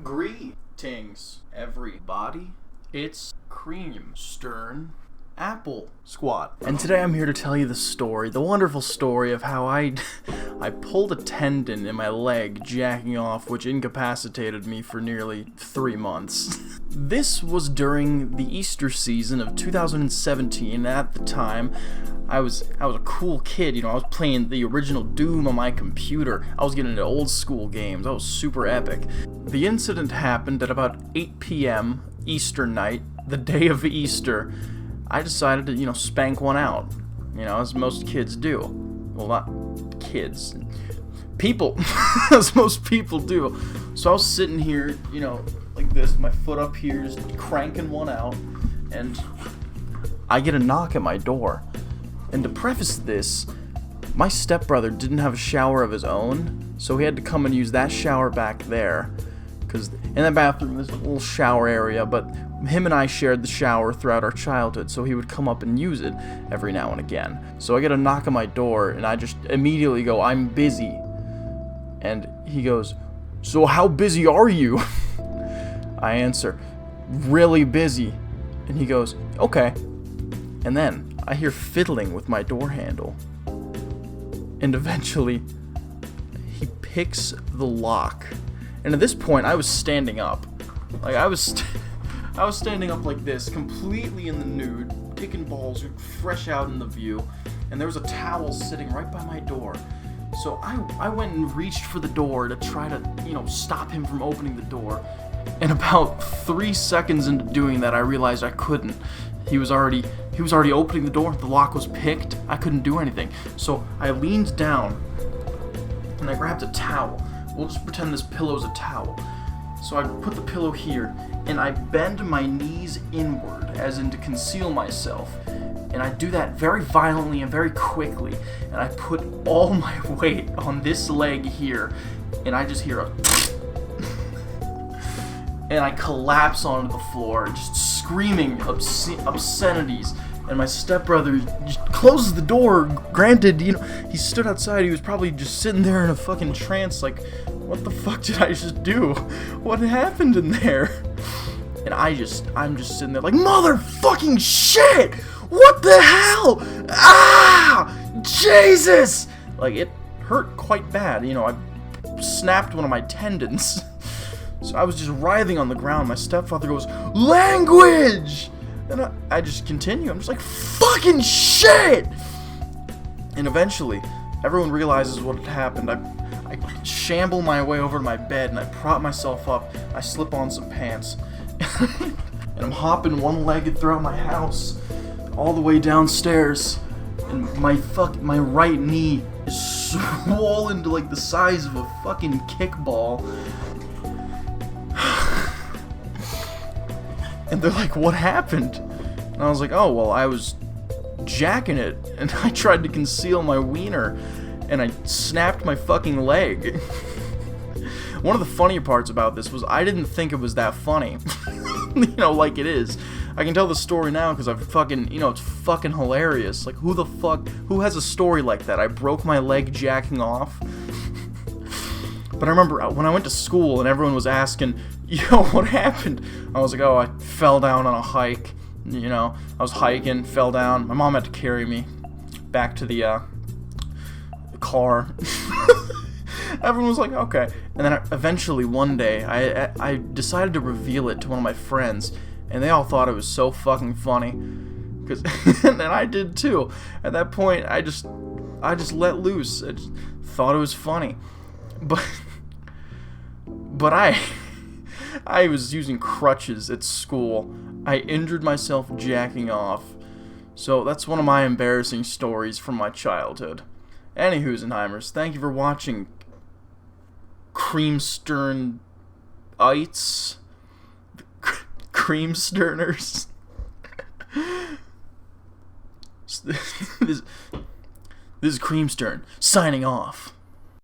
Greetings, everybody. It's Cream Stern Apple Squad. And today I'm here to tell you the story, the wonderful story of how I pulled a tendon in my leg jacking off, which incapacitated me for nearly 3 months. This was during the Easter season of 2017. At the time, I was a cool kid, I was playing the original Doom on my computer. I was getting into old school games. I was super epic. The incident happened at about 8 p.m. Easter night, the day of Easter. I decided to, spank one out, as most kids do. Well, not kids. People, as most people do. So I was sitting here, like this, my foot up here, just cranking one out, and I get a knock at my door. And to preface this, my stepbrother didn't have a shower of his own, so he had to come and use that shower back there. Because in that bathroom, there's a little shower area, but him and I shared the shower throughout our childhood, so he would come up and use it every now and again. So I get a knock on my door, and I just immediately go, "I'm busy." And he goes, "So how busy are you?" I answer, "Really busy." And he goes, "Okay." And then I hear fiddling with my door handle. And eventually, he picks the lock. And at this point, I was standing up. Like, I was standing up like this, completely in the nude, kicking balls, fresh out in the view. And there was a towel sitting right by my door. So I went and reached for the door to try to, stop him from opening the door. And about 3 seconds into doing that, I realized I couldn't. He was already opening the door. The lock was picked. I couldn't do anything. So I leaned down and I grabbed a towel. We'll just pretend this pillow's a towel. So I put the pillow here and I bend my knees inward, as in to conceal myself. And I do that very violently and very quickly. And I put all my weight on this leg here. And I just hear a and I collapse onto the floor, just screaming obscenities. And my stepbrother just closes the door. Granted, he stood outside. He was probably just sitting there in a fucking trance, like, what the fuck did I just do? What happened in there? And I'm just sitting there like, motherfucking shit! What the hell? Ah! Jesus! Like, it hurt quite bad. I snapped one of my tendons. So I was just writhing on the ground. My stepfather goes, "Language!" And I just continue. I'm just like, fucking shit! And eventually, everyone realizes what had happened. I shamble my way over to my bed, and I prop myself up. I slip on some pants. And I'm hopping one-legged throughout my house, all the way downstairs. And my right knee is swollen to like the size of a fucking kickball. And they're like, "What happened?" And I was like, "Oh, well, I was jacking it, and I tried to conceal my wiener, and I snapped my fucking leg." One of the funnier parts about this was I didn't think it was that funny. Like it is. I can tell the story now because I've fucking, it's fucking hilarious. Like, who has a story like that? I broke my leg jacking off. But I remember when I went to school and everyone was asking, what happened? I was like, "Oh, I fell down on a hike. I was hiking, fell down. My mom had to carry me back to the car." Everyone was like, "Okay." And then eventually one day, I decided to reveal it to one of my friends, and they all thought it was so fucking funny. And I did too. At that point, I just let loose. I just thought it was funny. But I was using crutches at school. I injured myself jacking off. So that's one of my embarrassing stories from my childhood. Anywho's, thank you for watching Creamsternites. Creamsterners. This is Creamstern signing off.